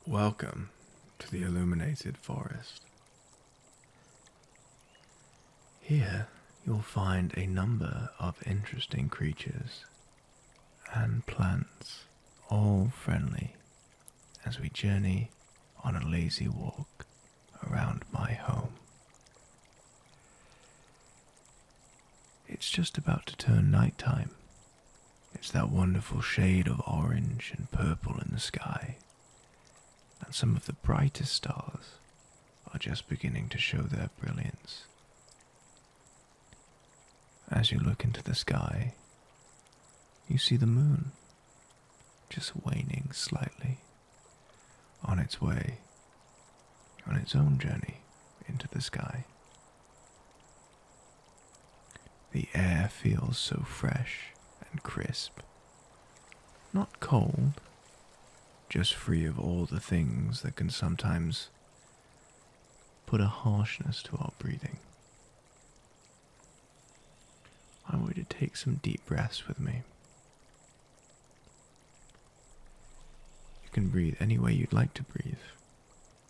Welcome to the illuminated forest. Here you'll find a number of interesting creatures and plants, all friendly, as we journey on a lazy walk around my home. It's just about to turn nighttime. It's that wonderful shade of orange and purple in the sky, and some of the brightest stars are just beginning to show their brilliance. As you look into the sky, you see the moon just waning slightly on its way, on its own journey into the sky. The air feels so fresh and crisp, not cold, just free of all the things that can sometimes put a harshness to our breathing. I want you to take some deep breaths with me. You can breathe any way you'd like to breathe,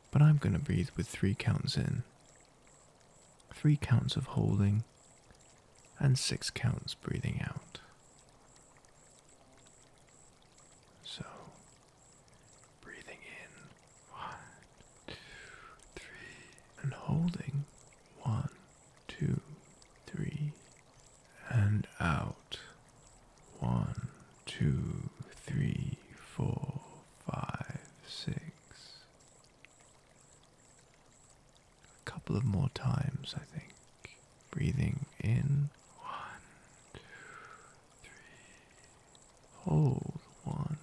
but I'm going to breathe with 3 counts in, 3 counts of holding, and 6 counts breathing out. So, breathing in, 1, 2, 3, and holding, 1, 2, 3, and out, 1, 2, 3, 4, 5, 6. A couple of more times, I think. Breathing in, 1, 2, 3. Hold, 1,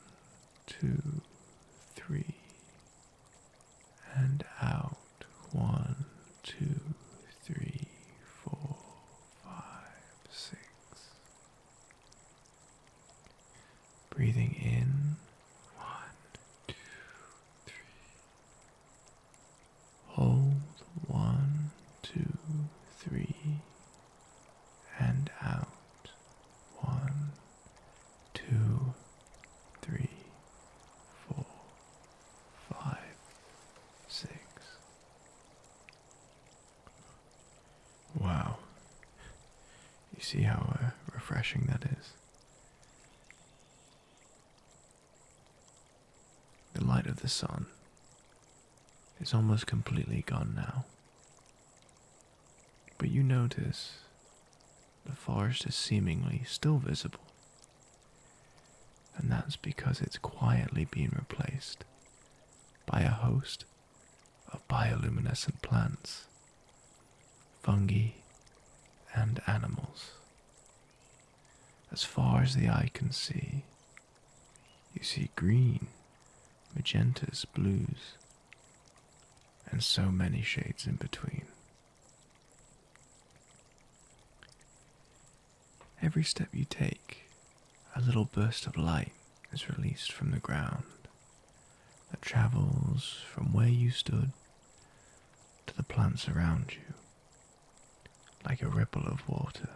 2, 3. And out, 1, 2, 3, 4, 5, 6. Breathing in, 1, 2, 3. Hold, 1, 2, 3. And out, 1, 2, 3, 4, 5, 6. Wow. You see how refreshing that is? The light of the sun is almost completely gone now. But you notice the forest is seemingly still visible. And that's because it's quietly being replaced by a host of bioluminescent plants, fungi, and animals. As far as the eye can see, you see green, magentas, blues, and so many shades in between. Every step you take, a little burst of light is released from the ground that travels from where you stood to the plants around you, like a ripple of water,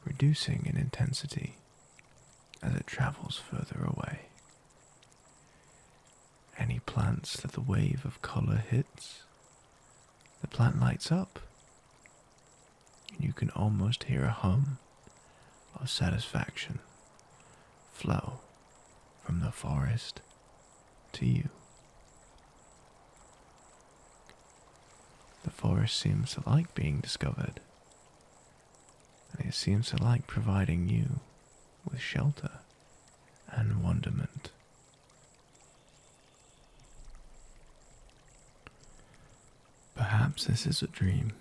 reducing in intensity as it travels further away. Any plants that the wave of color hits, the plant lights up, and you can almost hear a hum of satisfaction flow from the forest to you. The forest seems to like being discovered, and it seems to like providing you with shelter and wonderment. Perhaps this is a dream,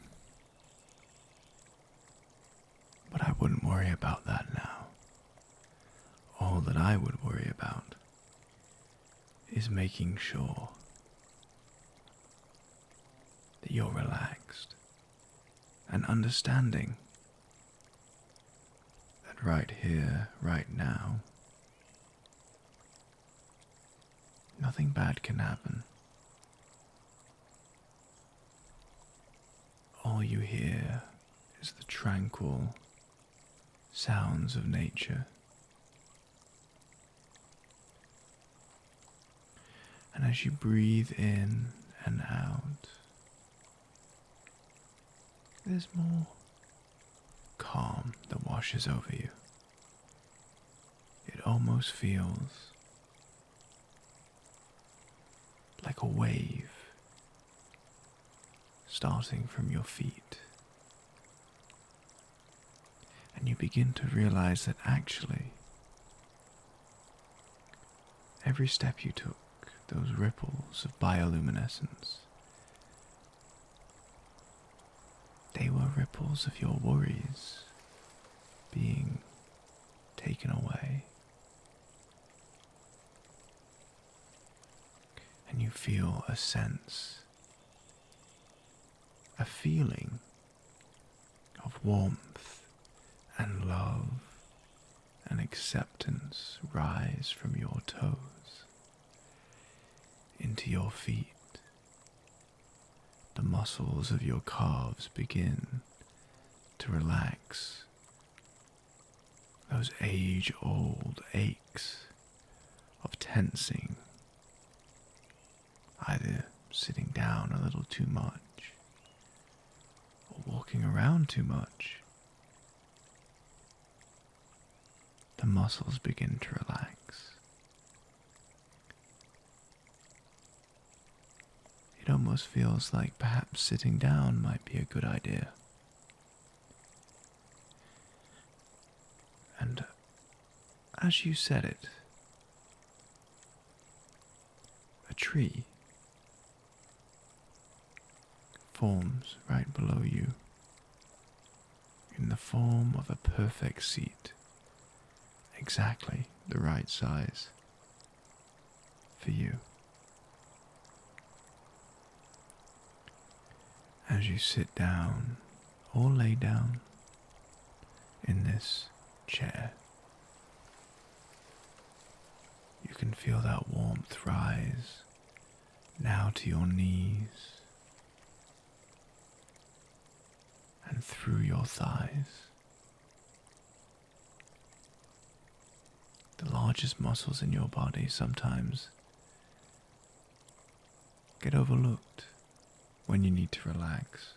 but I wouldn't worry about that now. All that I would worry about is making sure that you're relaxed and understanding that right here, right now, nothing bad can happen. All you hear is the tranquil sounds of nature. And as you breathe in and out, there's more calm that washes over you. It almost feels like a wave starting from your feet. And you begin to realize that actually, every step you took, those ripples of bioluminescence, they were ripples of your worries being taken away. And you feel a sense, a feeling of warmth and love and acceptance rise from your toes into your feet. The muscles of your calves begin to relax. Those age-old aches of tensing, either sitting down a little too much or walking around too much. The muscles begin to relax. It almost feels like perhaps sitting down might be a good idea. And as you said it, a tree forms right below you in the form of a perfect seat, exactly the right size for you. As you sit down or lay down in this chair, you can feel that warmth rise now to your knees and through your thighs. The largest muscles in your body sometimes get overlooked when you need to relax.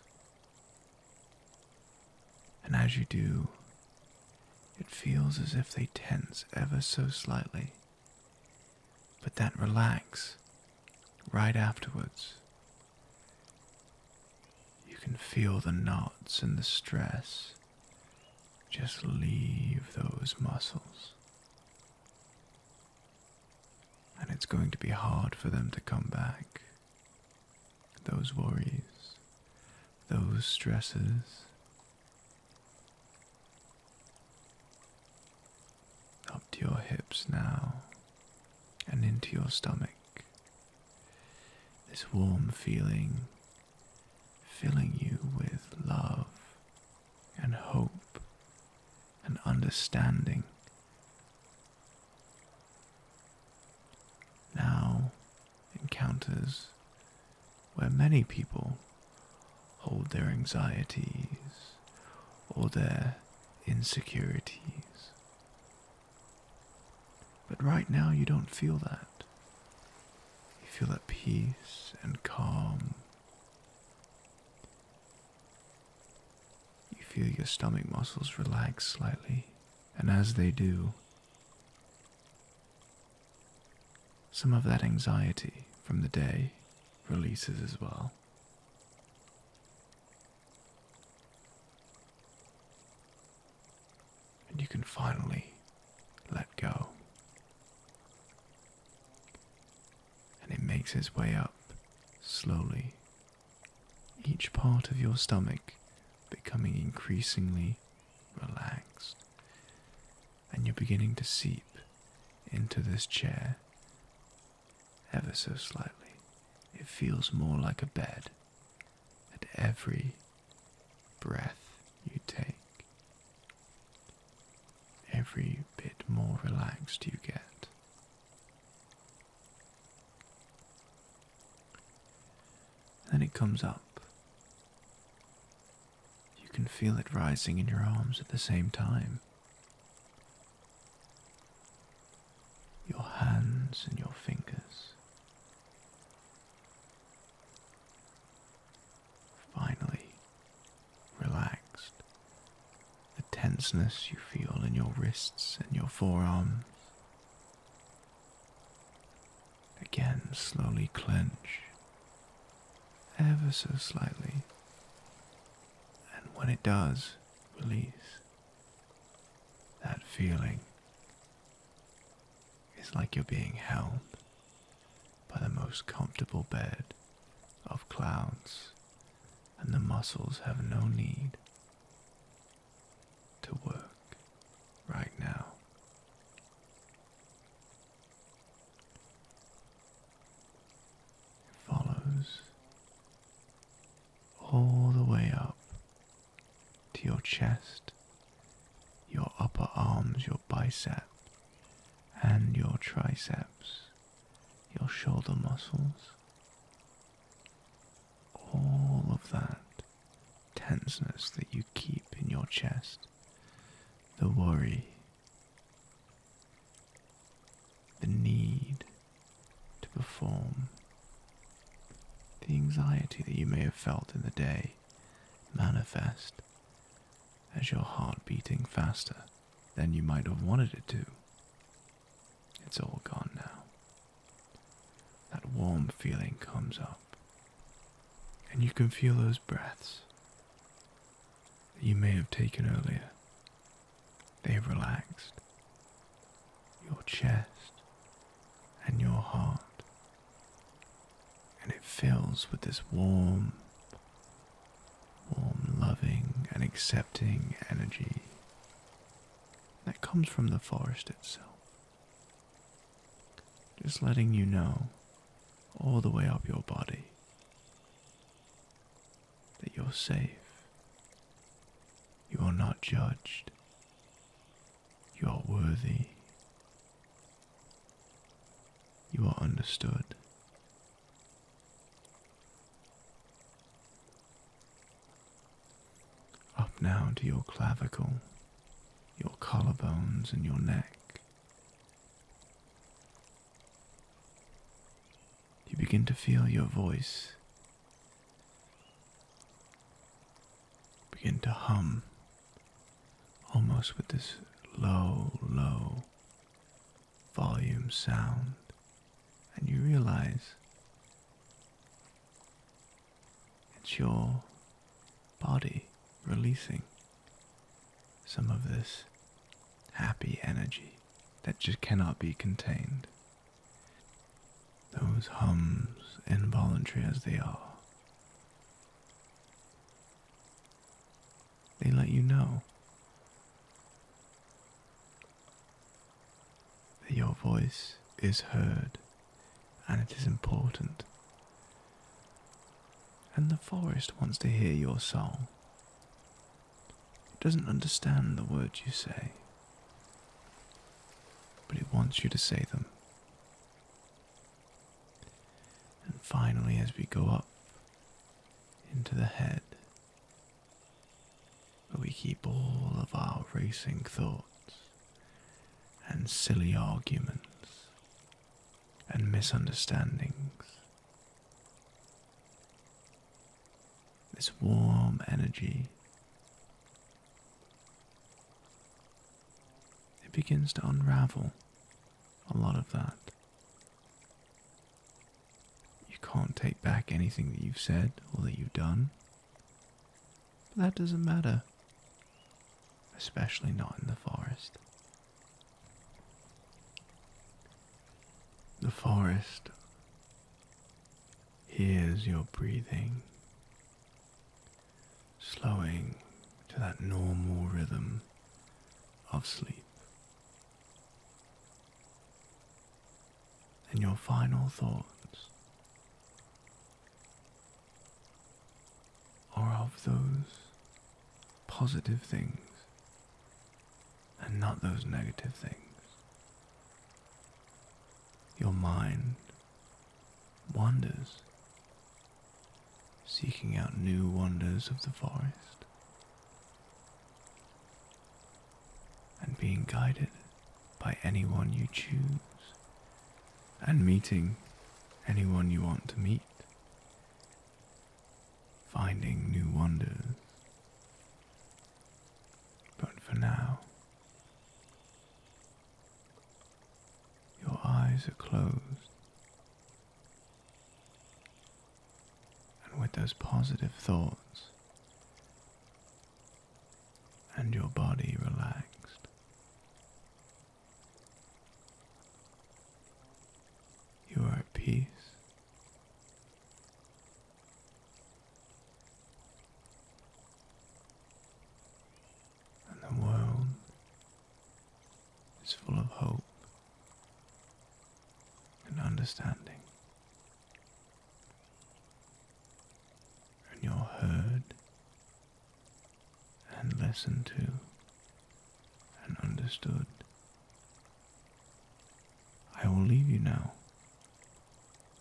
And as you do, it feels as if they tense ever so slightly, but then relax right afterwards. You can feel the knots and the stress just leave those muscles. And it's going to be hard for them to come back. Those worries, those stresses. Up to your hips now and into your stomach. This warm feeling filling you with love and hope and understanding. Now encounters where many people hold their anxieties or their insecurities. But right now you don't feel that. You feel at peace and calm. You feel your stomach muscles relax slightly, and as they do, some of that anxiety from the day releases as well. And you can finally let go. And it makes its way up slowly, each part of your stomach becoming increasingly relaxed. And you're beginning to seep into this chair ever so slightly. It feels more like a bed at every breath you take. Every bit more relaxed you get. Then it comes up. You can feel it rising in your arms at the same time. Your hands and your fingers tenseness you feel in your wrists and your forearms. Again, slowly clench, ever so slightly, and when it does, release. That feeling is like you're being held by the most comfortable bed of clouds, and the muscles have no need to work right now. It follows all the way up to your chest, your upper arms, your bicep, and your triceps, your shoulder muscles. All of that tenseness that you keep in your chest, the worry, the need to perform, the anxiety that you may have felt in the day manifest as your heart beating faster than you might have wanted it to. It's all gone now. That warm feeling comes up, and you can feel those breaths that you may have taken earlier. They've relaxed your chest and your heart, and it fills with this warm, loving and accepting energy that comes from the forest itself. Just letting you know all the way up your body that you're safe, you are not judged, you are worthy, you are understood. Up now to your clavicle, your collarbones and your neck. You begin to feel your voice begin to hum, almost with this low volume sound, and you realize it's your body releasing some of this happy energy that just cannot be contained. Those hums, involuntary as they are, they let you know that your voice is heard and it is important. And the forest wants to hear your song. It doesn't understand the words you say, but it wants you to say them. And finally, as we go up into the head, where we keep all of our racing thoughts and silly arguments and misunderstandings, this warm energy, it begins to unravel a lot of that. You can't take back anything that you've said or that you've done, but that doesn't matter, especially not in the forest. The forest hears your breathing, slowing to that normal rhythm of sleep. And your final thoughts are of those positive things and not those negative things. Your mind wanders, seeking out new wonders of the forest and being guided by anyone you choose and meeting anyone you want to meet, finding new wonders. But for eyes are closed, and with those positive thoughts and your body relaxed, you are at peace. And the world is full of hope and understanding. And you're heard and listened to and understood. I will leave you now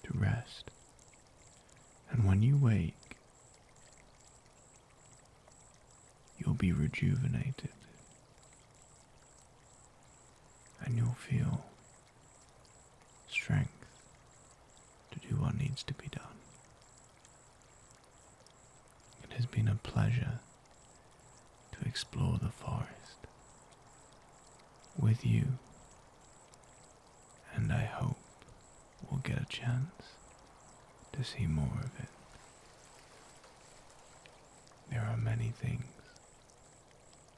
to rest, and when you wake, you'll be rejuvenated, and you'll feel strength to do what needs to be done. It has been a pleasure to explore the forest with you, and I hope we'll get a chance to see more of it. There are many things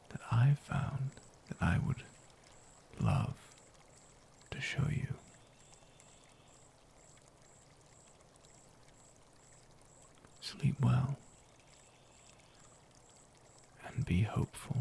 that I've found that I would love to show you. Sleep well and be hopeful.